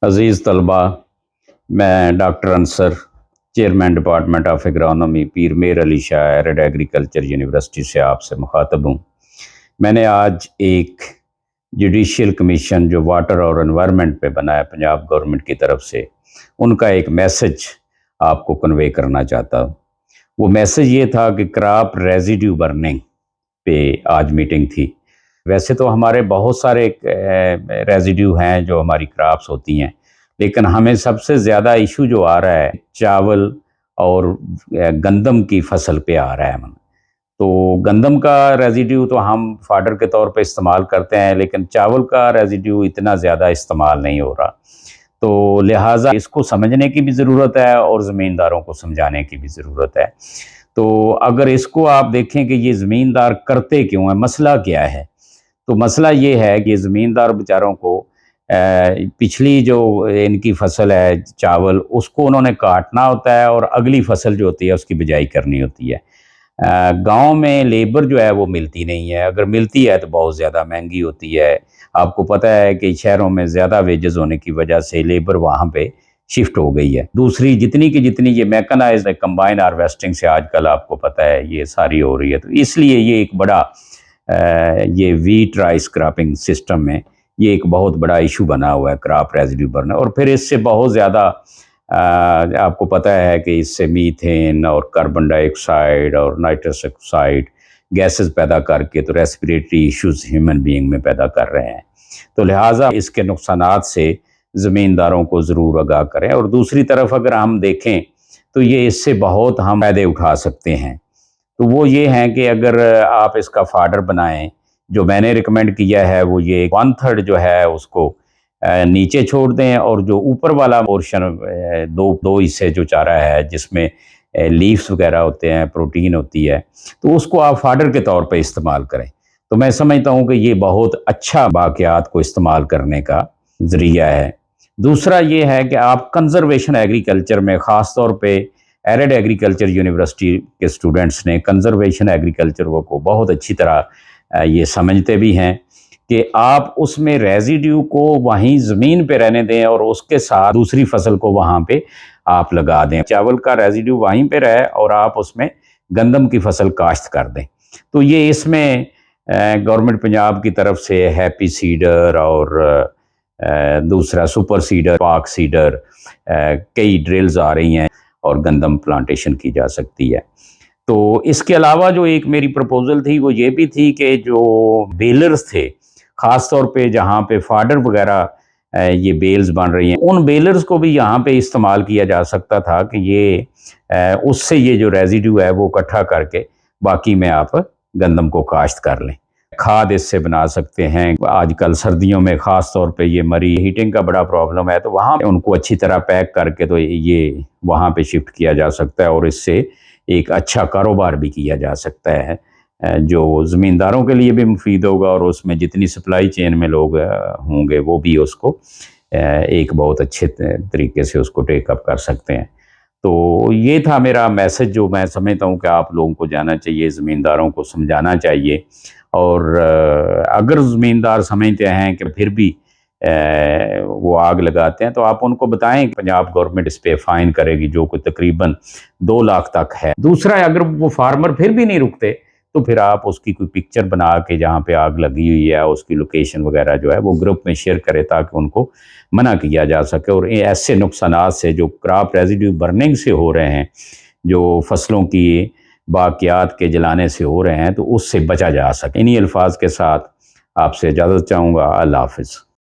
عزیز طلبہ، میں doctor Ansar, chairman department of agronomy, Pir Mir Ali Shah arid agriculture university سے آپ سے مخاطب ہوں۔ میں نے آج ایک جوڈیشل کمیشن جو واٹر اور انوائرمنٹ پہ بنا ہے پنجاب گورنمنٹ کی طرف سے، ان کا ایک میسج آپ کو کنوے کرنا چاہتا ہوں۔ وہ میسج یہ تھا کہ کراپ ریزیڈیو برننگ پہ آج میٹنگ تھی۔ ویسے تو ہمارے بہت سارے ریزیڈیو ہیں جو ہماری کراپس ہوتی ہیں، لیکن ہمیں سب سے زیادہ ایشو جو آ رہا ہے چاول اور گندم کی فصل پہ آ رہا ہے۔ تو گندم کا ریزیڈیو تو ہم فاڈر کے طور پہ استعمال کرتے ہیں، لیکن چاول کا ریزیڈیو اتنا زیادہ استعمال نہیں ہو رہا، تو لہٰذا اس کو سمجھنے کی بھی ضرورت ہے اور زمینداروں کو سمجھانے کی بھی ضرورت ہے۔ تو اگر اس کو آپ دیکھیں کہ یہ زمیندار کرتے کیوں ہیں، مسئلہ کیا ہے، تو مسئلہ یہ ہے کہ زمیندار بیچاروں کو پچھلی جو ان کی فصل ہے چاول، اس کو انہوں نے کاٹنا ہوتا ہے اور اگلی فصل جو ہوتی ہے اس کی بجائی کرنی ہوتی ہے۔ گاؤں میں لیبر جو ہے وہ ملتی نہیں ہے، اگر ملتی ہے تو بہت زیادہ مہنگی ہوتی ہے۔ آپ کو پتہ ہے کہ شہروں میں زیادہ ویجز ہونے کی وجہ سے لیبر وہاں پہ شفٹ ہو گئی ہے۔ دوسری جتنی کی جتنی یہ میکنائزڈ کمبائن ہارویسٹنگ سے آج کل آپ کو پتہ ہے یہ ساری ہو رہی ہے، تو اس لیے یہ ایک بڑا یہ ویٹ رائس کراپنگ سسٹم میں یہ ایک بہت بڑا ایشو بنا ہوا ہے کراپ ریزیڈیو برنر۔ اور پھر اس سے بہت زیادہ آپ کو پتہ ہے کہ اس سے میتھین اور کاربن ڈائی آکسائڈ اور نائٹرس آکسائڈ گیسز پیدا کر کے تو ریسپریٹری ایشوز ہیومن بینگ میں پیدا کر رہے ہیں، تو لہٰذا اس کے نقصانات سے زمینداروں کو ضرور آگاہ کریں۔ اور دوسری طرف اگر ہم دیکھیں تو یہ اس سے بہت ہم فائدے اٹھا سکتے ہیں، تو وہ یہ ہیں کہ اگر آپ اس کا فاڈر بنائیں، جو میں نے ریکمینڈ کیا ہے وہ یہ 1/3 جو ہے اس کو نیچے چھوڑ دیں، اور جو اوپر والا پورشن دو حصے جو چارہ ہے جس میں لیفز وغیرہ ہوتے ہیں، پروٹین ہوتی ہے، تو اس کو آپ فاڈر کے طور پہ استعمال کریں۔ تو میں سمجھتا ہوں کہ یہ بہت اچھا باقیات کو استعمال کرنے کا ذریعہ ہے۔ دوسرا یہ ہے کہ آپ کنزرویشن ایگریکلچر میں، خاص طور پہ ایرڈ ایگریکلچر یونیورسٹی کے اسٹوڈنٹس نے کنزرویشن ایگریکلچر کو بہت اچھی طرح یہ سمجھتے بھی ہیں کہ آپ اس میں ریزیڈیو کو وہیں زمین پہ رہنے دیں اور اس کے ساتھ دوسری فصل کو وہاں پہ آپ لگا دیں۔ چاول کا ریزیڈیو وہیں پہ رہے اور آپ اس میں گندم کی فصل کاشت کر دیں۔ تو یہ اس میں گورنمنٹ پنجاب کی طرف سے ہیپی سیڈر اور دوسرا سپر سیڈر، پاک سیڈر، کئی ڈرلز آ رہی ہیں اور گندم پلانٹیشن کی جا سکتی ہے۔ تو اس کے علاوہ جو ایک میری پروپوزل تھی وہ یہ بھی تھی کہ جو بیلرز تھے، خاص طور پہ جہاں پہ فاڈر وغیرہ یہ بیلز بن رہی ہیں، ان بیلرز کو بھی یہاں پہ استعمال کیا جا سکتا تھا کہ یہ اس سے یہ جو ریزیڈیو ہے وہ اکٹھا کر کے باقی میں آپ گندم کو کاشت کر لیں۔ کھاد اس سے بنا سکتے ہیں۔ آج کل سردیوں میں خاص طور پہ یہ مری ہیٹنگ کا بڑا پرابلم ہے، تو وہاں ان کو اچھی طرح پیک کر کے تو یہ وہاں پہ شفٹ کیا جا سکتا ہے، اور اس سے ایک اچھا کاروبار بھی کیا جا سکتا ہے جو زمینداروں کے لیے بھی مفید ہوگا، اور اس میں جتنی سپلائی چین میں لوگ ہوں گے وہ بھی اس کو ایک بہت اچھے طریقے سے اس کو ٹیک اپ کر سکتے ہیں۔ تو یہ تھا میرا میسج جو میں سمجھتا ہوں کہ آپ لوگوں کو جانا چاہیے، زمینداروں کو سمجھانا چاہیے۔ اور اگر زمیندار سمجھتے ہیں کہ پھر بھی وہ آگ لگاتے ہیں تو آپ ان کو بتائیں کہ پنجاب گورنمنٹ اس پہ فائن کرے گی جو کہ تقریباً 2 لاکھ تک ہے۔ دوسرا، اگر وہ فارمر پھر بھی نہیں رکتے تو پھر آپ اس کی کوئی پکچر بنا کے جہاں پہ آگ لگی ہوئی ہے اس کی لوکیشن وغیرہ جو ہے وہ گروپ میں شیئر کرے تاکہ ان کو منع کیا جا سکے، اور ایسے نقصانات سے جو کراپ ریزیڈیو برننگ سے ہو رہے ہیں، جو فصلوں کی باقیات کے جلانے سے ہو رہے ہیں، تو اس سے بچا جا سکے۔ انہی الفاظ کے ساتھ آپ سے اجازت چاہوں گا۔ اللہ حافظ۔